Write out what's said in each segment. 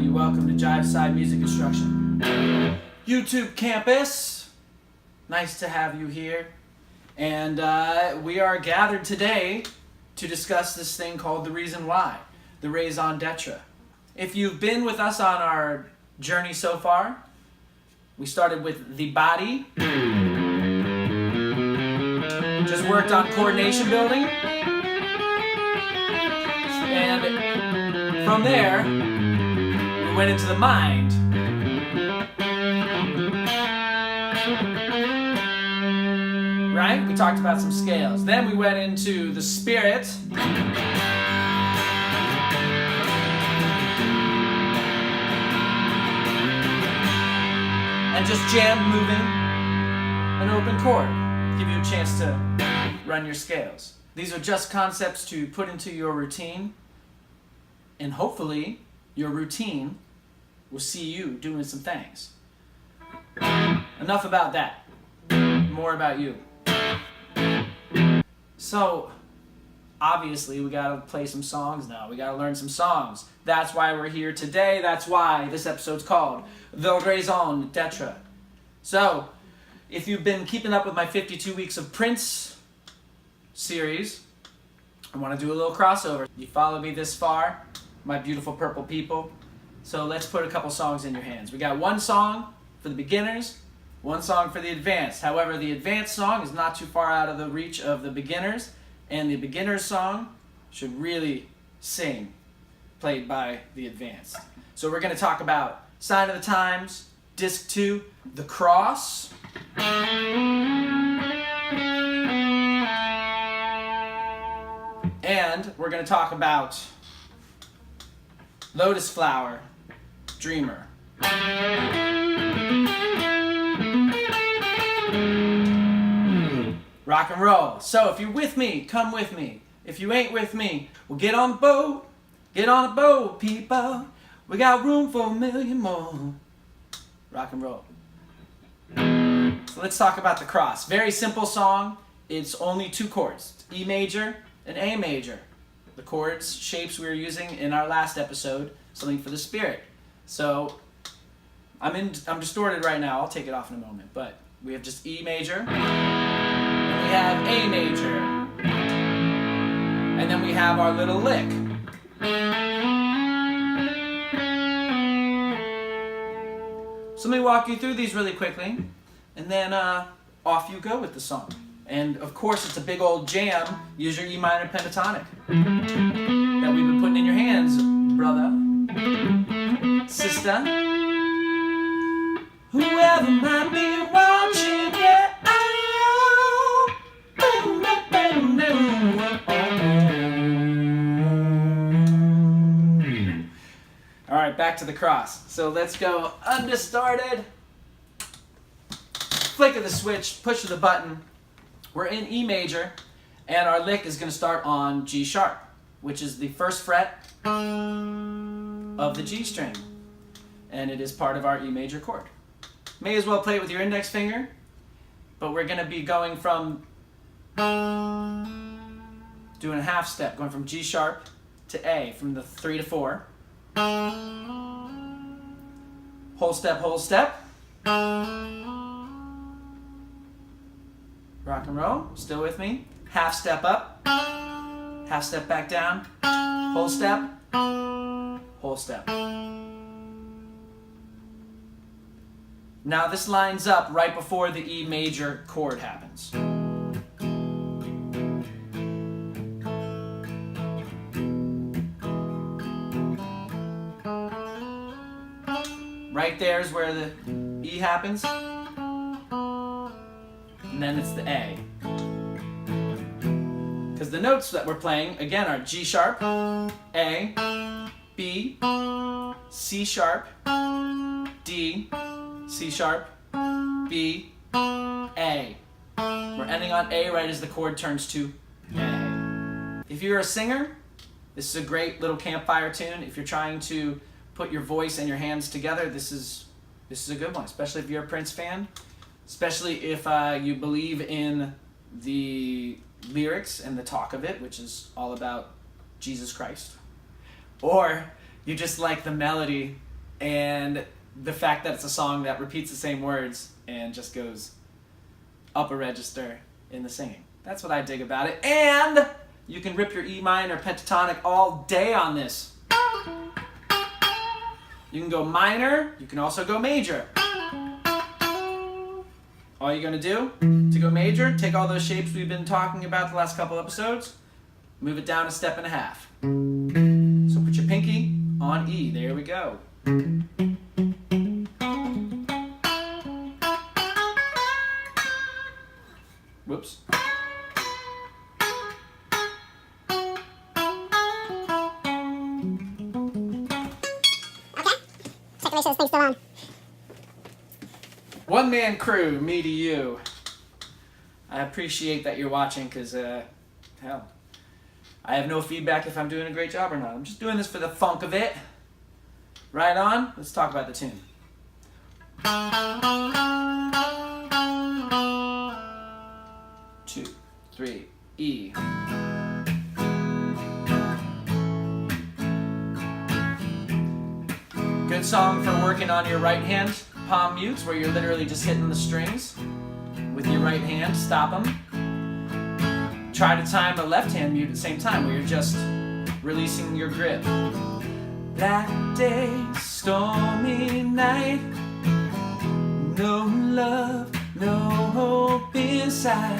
everybody. Welcome to Jiveside Music Instruction YouTube campus. Nice to have you here. And we are gathered today to discuss this thing called the reason why, the raison d'etre. If you've been with us on our journey so far, we started with the body, just worked on coordination building, and from there, we went into the mind. Right? We talked about some scales. Then we went into the spirit. And just jam moving an open chord. Give you a chance to run your scales. These are just concepts to put into your routine. And hopefully, your routine will see you doing some things. Enough about that. More about you. So, obviously, we gotta play some songs now. We gotta learn some songs. That's why we're here today. That's why this episode's called The Raison d'etre. So, if you've been keeping up with my 52 Weeks of Prince series, I want to do a little crossover. You follow me this far, my beautiful purple people. So let's put a couple songs in your hands. We got one song for the beginners, one song for the advanced. However, the advanced song is not too far out of the reach of the beginners, and the beginner's song should really sing, played by the advanced. So we're going to talk about Sign of the Times, Disc 2, The Cross, and we're going to talk about Lotus Flower, Dreamer. Rock and roll. So if you're with me, come with me. If you ain't with me, well, get on the boat. Get on the boat, people. We got room for a million more. Rock and roll. So let's talk about The Cross. Very simple song. It's only two chords, E major and A major. The chords, shapes we were using in our last episode, something for the spirit. So I'm distorted right now. I'll take it off in a moment. But we have just E major, and we have A major, and then we have our little lick. So let me walk you through these really quickly, and then off you go with the song. And of course, it's a big old jam. Use your E minor pentatonic that we've been putting in your hands, brother, sister, whoever might be watching. Yeah, all right, back to The Cross. So let's go undistorted. Flick of the switch, push of the button. We're in E major, and our lick is going to start on G sharp, which is the first fret of the G string, and it is part of our E major chord. May as well play it with your index finger, but we're going to be going from, doing a half step, going from G sharp to A, from the 3 to 4. Whole step, whole step. Rock and roll, still with me. Half step up, half step back down, whole step, whole step. Now this lines up right before the E major chord happens. Right there is where the E happens. And then it's the A. Because the notes that we're playing, again, are G sharp, A, B, C sharp, D, C sharp, B, A. We're ending on A right as the chord turns to A. If you're a singer, this is a great little campfire tune. If you're trying to put your voice and your hands together, this is a good one, especially if you're a Prince fan. Especially if you believe in the lyrics and the talk of it, which is all about Jesus Christ. Or you just like the melody and the fact that it's a song that repeats the same words and just goes up a register in the singing. That's what I dig about it. And you can rip your E minor pentatonic all day on this. You can go minor, you can also go major. All you're going to do to go major, take all those shapes we've been talking about the last couple episodes, move it down a step and a half. So put your pinky on E. There we go. Whoops. Check to make sure this thing's still on. One man crew, me to you. I appreciate that you're watching because, hell, I have no feedback if I'm doing a great job or not. I'm just doing this for the funk of it. Right on? Let's talk about the tune. 2, 3, E. Good song for working on your right hand palm mutes, where you're literally just hitting the strings with your right hand. Stop them. Try to time a left hand mute at the same time, where you're just releasing your grip. Black day, stormy night, no love, no hope inside.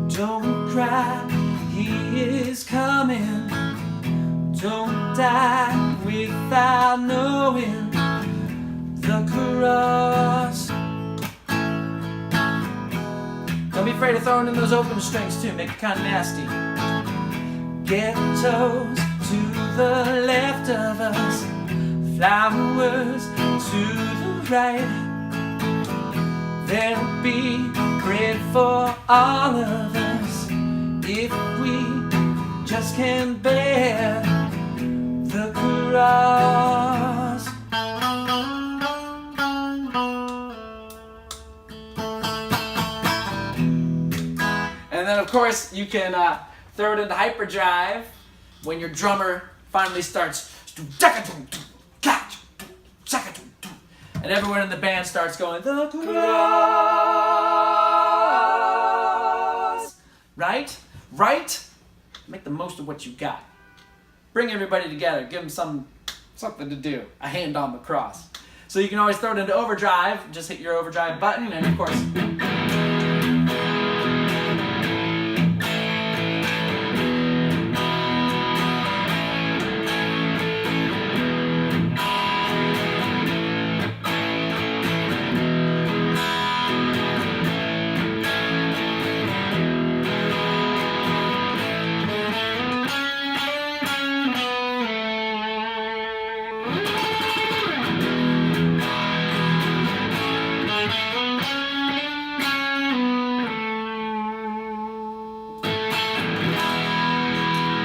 Don't cry, he is coming. Don't die without knowing the cross. Don't be afraid of throwing in those open strings too, make it kind of nasty. Get toes to the left of us, flowers to the right. There'll be bread for all of us if we just can bear the cross. And then of course you can throw it into hyperdrive when your drummer finally starts, and everyone in the band starts going, the cross. Right? Right? Make the most of what you got. Bring everybody together. Give them something to do. A hand on the cross. So you can always throw it into overdrive. Just hit your overdrive button, and of course,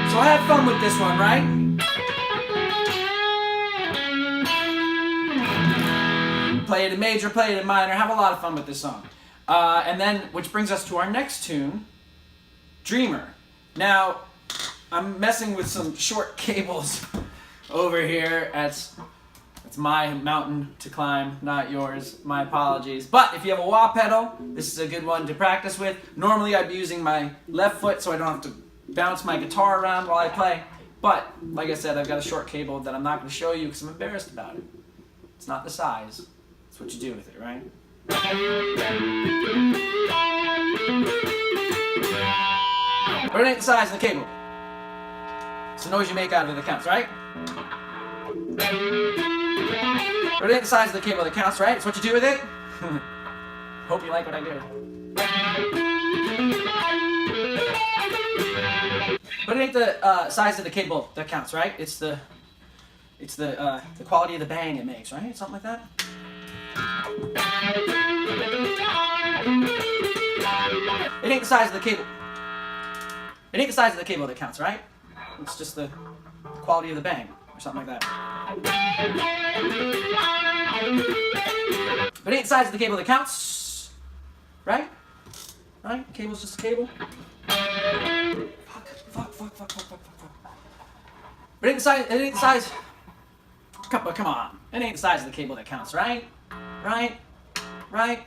so have fun with this one, right? Play it in major, play it in minor, have a lot of fun with this song. And then, which brings us to our next tune, Dreamer. Now, I'm messing with some short cables over here. It's my mountain to climb, not yours. My apologies. But if you have a wah pedal, this is a good one to practice with. Normally I'd be using my left foot so I don't have to bounce my guitar around while I play. But, like I said, I've got a short cable that I'm not going to show you because I'm embarrassed about it. It's not the size. It's what you do with it, right? But it ain't the size of the cable. It's the noise you make out of it that counts, right? But it ain't the size of the cable that counts, right? It's what you do with it. Hope you like what I do. But it ain't the size of the cable that counts, right? It's the quality of the bang it makes, right? Something like that. It ain't the size of the cable. It ain't the size of the cable that counts, right? It's just the quality of the bang, or something like that. But it ain't the size of the cable that counts, right? Right? The cable's just a cable. Fuck. But it ain't the size. Come on. It ain't the size of the cable that counts, right? Right? Right?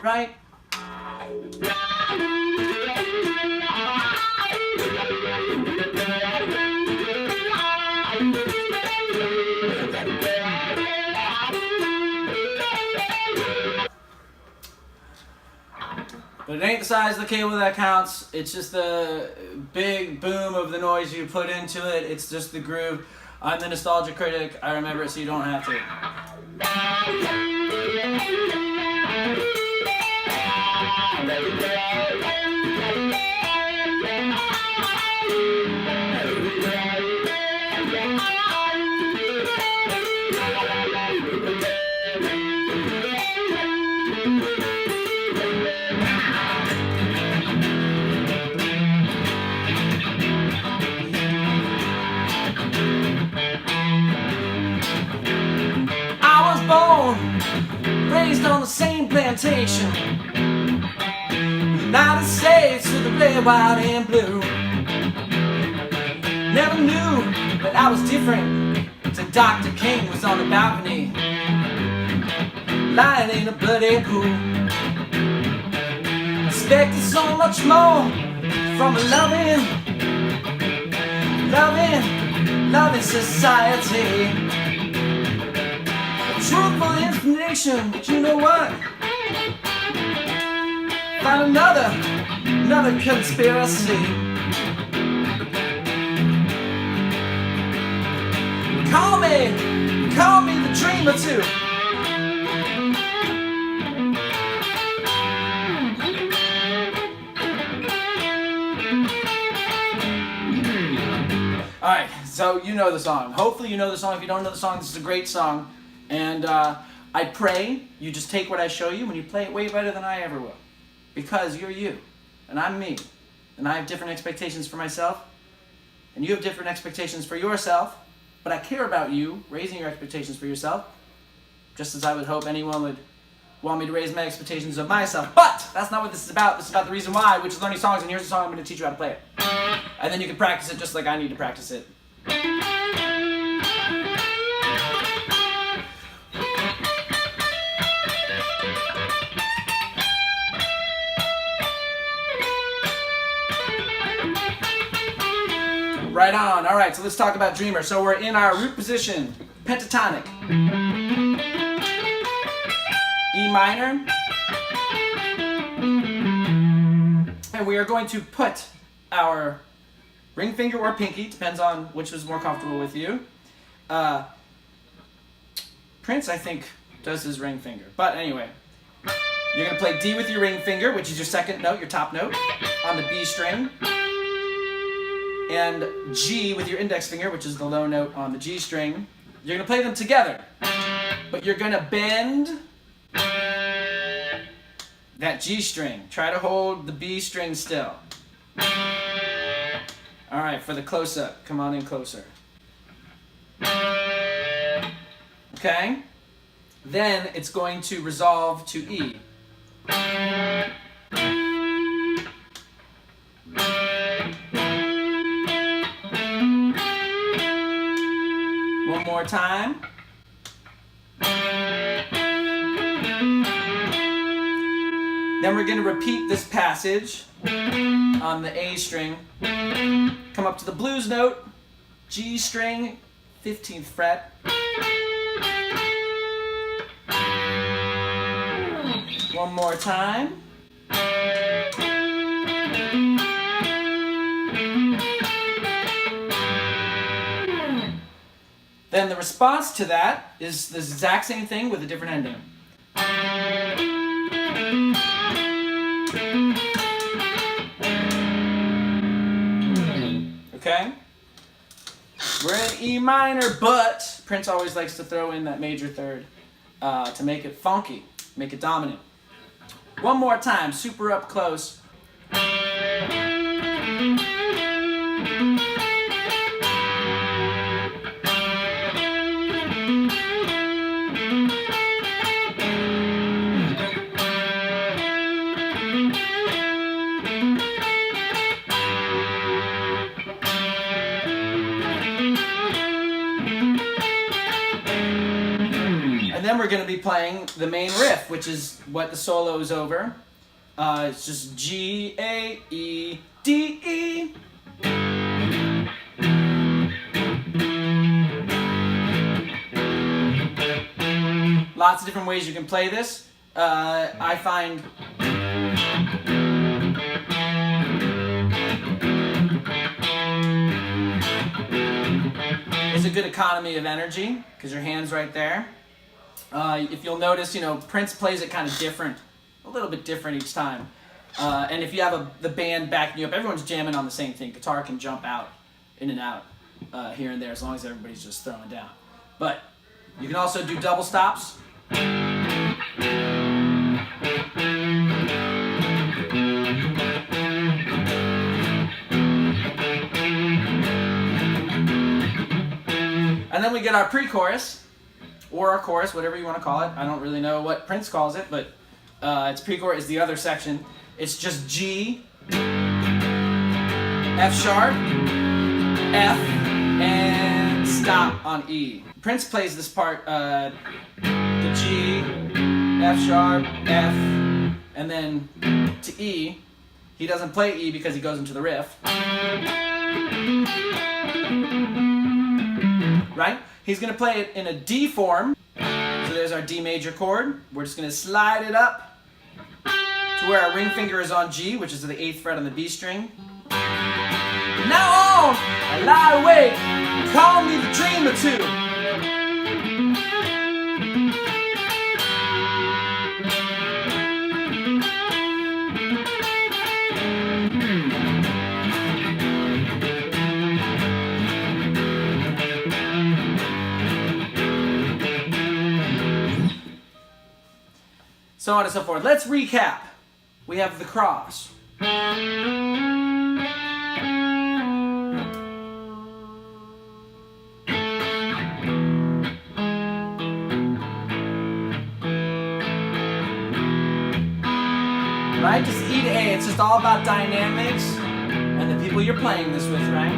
Right? But it ain't the size of the cable that counts. It's just the big boom of the noise you put into it. It's just the groove. I'm the nostalgia critic. I remember it so you don't have to. Raised on the same plantation, United States with the red, white, and blue. Never knew that I was different till Dr. King was on the balcony, lying in a bloody pool. Expected so much more from a loving society. Truthful information, but you know what? Found another conspiracy. Call me the dreamer too. Alright, so you know the song. Hopefully you know the song. If you don't know the song, this is a great song. And I pray you just take what I show you when you play it way better than I ever will. Because you're you, and I'm me. And I have different expectations for myself, and you have different expectations for yourself. But I care about you raising your expectations for yourself, just as I would hope anyone would want me to raise my expectations of myself. But that's not what this is about. This is about the reason why, which is learning songs, and here's a song I'm going to teach you how to play it. And then you can practice it just like I need to practice it. Right on. All right, so let's talk about Dreamer. So we're in our root position, pentatonic. E minor. And we are going to put our ring finger or pinky, depends on which is more comfortable with you. Prince, I think, does his ring finger. But anyway, you're going to play D with your ring finger, which is your second note, your top note, on the B string. And G with your index finger, which is the low note on the G string. You're going to play them together, but you're going to bend that G string. Try to hold the B string still. All right, for the close-up, come on in closer. Okay? Then it's going to resolve to E. One more time. Then we're going to repeat this passage on the A string. Come up to the blues note, G string, 15th fret. One more time. Then the response to that is the exact same thing with a different ending. Okay? We're in E minor, but Prince always likes to throw in that major third to make it funky, make it dominant. One more time, super up close. then we're going to be playing the main riff, which is what the solo is over. It's just G, A, E, D, E. Lots of different ways you can play this. I find it's a good economy of energy because your hand's right there. If you'll notice, Prince plays it kind of different, a little bit different each time. And if you have the band backing you up, everyone's jamming on the same thing. Guitar can jump out, in and out, here and there, as long as everybody's just throwing down. But you can also do double stops. And then we get our pre-chorus, or our chorus, whatever you want to call it. I don't really know what Prince calls it, but it's pre-chorus is the other section. It's just G, F sharp, F, and stop on E. Prince plays this part, the G, F sharp, F, and then to E. He doesn't play E because he goes into the riff. Right? He's going to play it in a D form. So there's our D major chord. We're just going to slide it up to where our ring finger is on G, which is the 8th fret on the B string. From now on, I lie awake, call me the dreamer too. So on and so forth. Let's recap. We have the cross. Right? Just E to A. It's just all about dynamics and the people you're playing this with, right?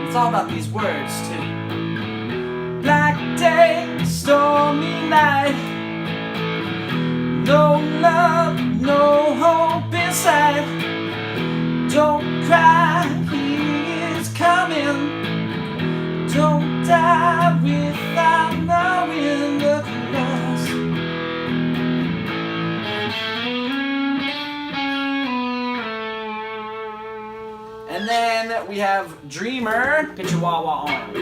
It's all about these words, too. Black day, stormy night. No love, no hope inside. Don't cry, he is coming. Don't die without knowing the cross. And then we have Dreamer. Get your wah-wah on.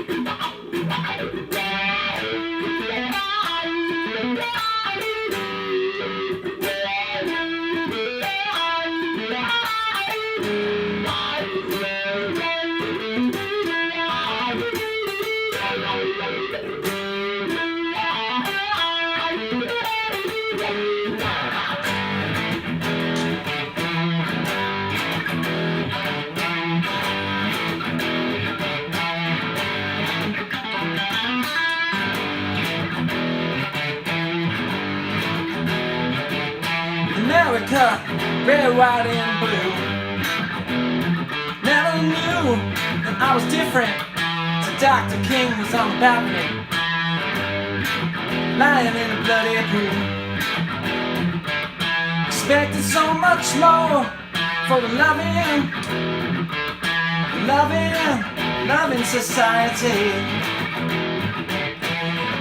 America, red, white, and blue. Never knew that I was different. So Dr. King was on the balcony, lying in a bloody pool. Expected so much more for the loving society.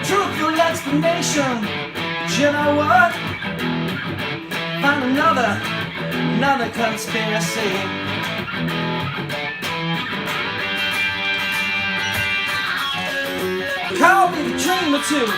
Truthful explanation, but you know what? Find another conspiracy. Call me the dreamer too.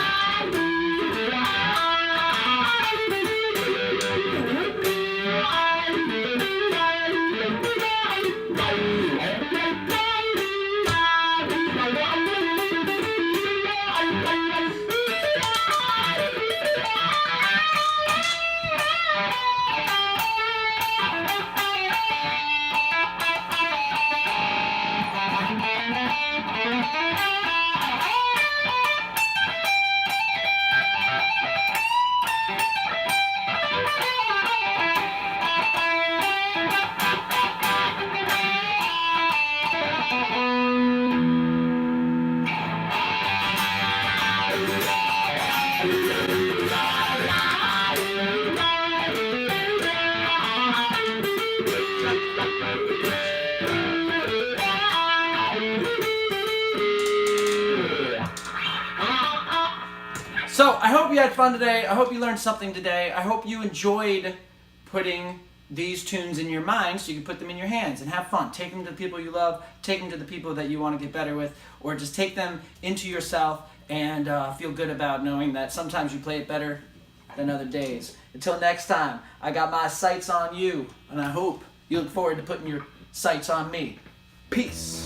you had fun today. I hope you learned something today. I hope you enjoyed putting these tunes in your mind so you can put them in your hands and have fun. Take them to the people you love, take them to the people that you want to get better with, or just take them into yourself and feel good about knowing that sometimes you play it better than other days. Until next time, I got my sights on you, and I hope you look forward to putting your sights on me. Peace.